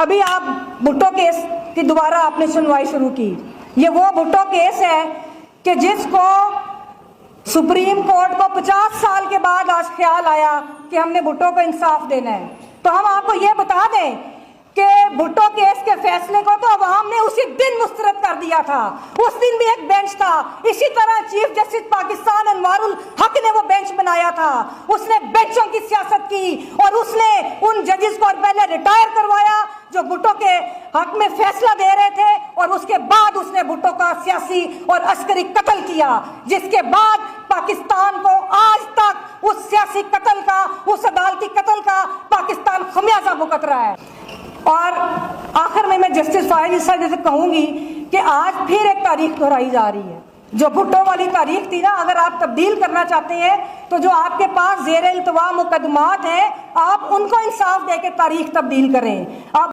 अभी आप भुट्टो केस की दोबारा आपने सुनवाई शुरू की। ये वो भुट्टो केस है कि जिसको सुप्रीम कोर्ट को 50 साल के बाद आज ख्याल आया कि हमने भुट्टो को इंसाफ देना है। तो हम आपको ये बता दें कि भुट्टो केस के फैसले को तो अवाम ने उसी दिन मुस्तरद कर दिया था। उस दिन भी एक बेंच था, इसी तरह चीफ जस्टिस पाकिस्तान अनवारुल हक ने वो बेंच बनाया था। उसने बेंचों की सियासत की और उसने उन जजेस को पहले रिटायर करवाया जो भुट्टो के हक में फैसला दे रहे थे, और उसके बाद उसने भुट्टो का सियासी और अस्करी कत्ल किया, जिसके बाद पाकिस्तान को आज तक उस सियासी कत्ल का, उस अदालती कत्ल का पाकिस्तान खमियाजा भुगत रहा है। और आखिर में मैं जस्टिस फाहिद ईसा जैसे कहूंगी कि आज फिर एक तारीख दोहराई जा रही है। जो भुट्टो वाली तारीख थी ना, अगर आप तब्दील करना चाहते हैं तो जो आपके पास ज़ेर इल्तवा मुकदमात हैं, आप उनको इंसाफ दे के तारीख तब्दील करें। आप